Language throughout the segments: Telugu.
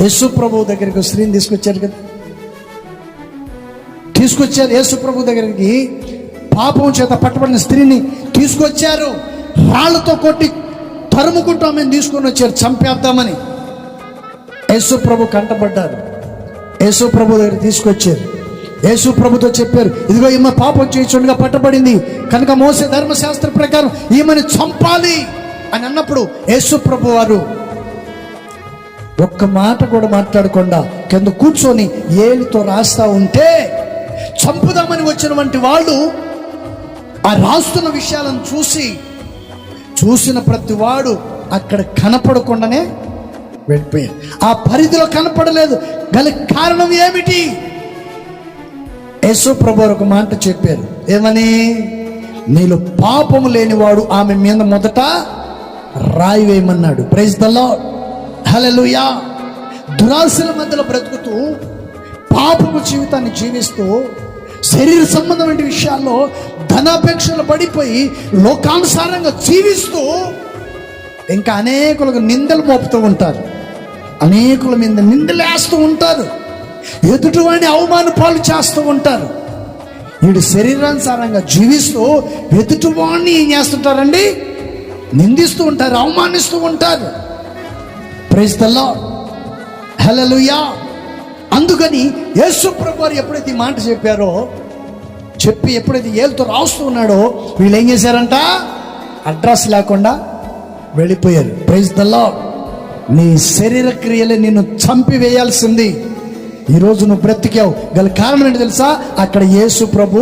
యేసు ప్రభు దగ్గరికి స్త్రీని తీసుకొచ్చారు కదా, తీసుకొచ్చారు యేసు ప్రభు దగ్గరికి. పాపం చేత పట్టబడిన స్త్రీని తీసుకొచ్చారు, రాళ్లతో కొట్టి తరుముకుంటూ ఆమెను తీసుకొని వచ్చారు చంపేద్దామని. యేసు ప్రభు కంటపడ్డారు, యేసు ప్రభు దగ్గర తీసుకొచ్చారు. యేసు ప్రభుతో చెప్పారు, ఇదిగో ఈమె పాపం చేయుచుండగా పట్టబడింది కనుక మోసే ధర్మశాస్త్ర ప్రకారం ఈమెను చంపాలి అని అన్నప్పుడు యేసు ప్రభు వారు ఒక్క మాట కూడా మాట్లాడకుండా కింద కూర్చొని ఏలితో రాస్తా ఉంటే, చంపుదామని వచ్చినటువంటి వాళ్ళు ఆ రాస్తున్న విషయాలను చూసిన ప్రతి వాడు అక్కడ కనపడకుండానే వెళ్ళిపోయారు. ఆ పరిధిలో కనపడలేదు. గల కారణం ఏమిటి? యేసు ప్రభు ఒక మాట చెప్పారు, ఏమని? నీలో పాపము లేనివాడు ఆమె మీద మొదట రాయి వేయమన్నాడు. ప్రైజ్ ద లార్డ్, హల్లెలూయా. దురాశల మధ్యలో బ్రతుకుతూ పాపము జీవితాన్ని జీవిస్తూ శరీర సంబంధమైన విషయాల్లో ధనాపేక్షలు పడిపోయి లోకానుసారంగా జీవిస్తూ ఇంకా అనేకులకు నిందలు మోపుతూ ఉంటారు, అనేకుల మీద నిందలు వేస్తూ ఉంటారు, ఎదుటివాడిని అవమాన పాలు చేస్తూ ఉంటారు. వీడు శరీరానుసారంగా జీవిస్తూ ఎదుటివాడిని ఏం చేస్తుంటారండి? నిందిస్తూ ఉంటారు, అవమానిస్తూ ఉంటారు. ప్రైజ్ ద లార్డ్, హల్లెలూయా. అందుకని యేసు ప్రభు వారు ఎప్పుడైతే ఈ మాట చెప్పి ఎప్పుడైతే ఏలుతో రాస్తూ ఉన్నాడో వీళ్ళు ఏం చేశారంట? అడ్రస్ లేకుండా వెళ్ళిపోయారు. Praise the lord. నీ శరీర క్రియలే నిన్ను చంపివేయాల్సింది. ఈరోజు నువ్వు బ్రతికావు, గల కారణం ఏంటి తెలుసా? అక్కడ యేసు ప్రభు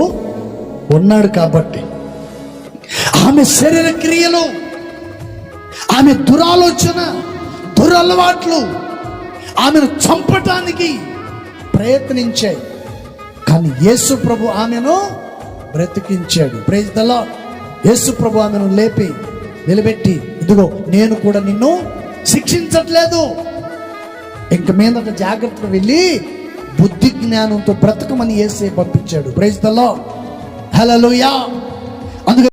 ఉన్నాడు కాబట్టి. ఆమె శరీర క్రియలు, ఆమె దురాలోచన, దురలవాట్లు ఆమెను చంపటానికి ప్రయత్నించాయి, కానీ యేసు ప్రభు ఆమెను బ్రతికించాడు. Praise the lord. యేసు ప్రభు ఆమెను లేపి నిలబెట్టి, ఇదిగో నేను కూడా నిన్ను శిక్షించట్లేదు, ఇంక మీదట జాగ్రత్తగా వెళ్ళి బుద్ధి జ్ఞానంతో బ్రతకమని యేసే పంపించాడు. ప్రైజ్ ద లార్డ్, హల్లెలూయా. అందుకే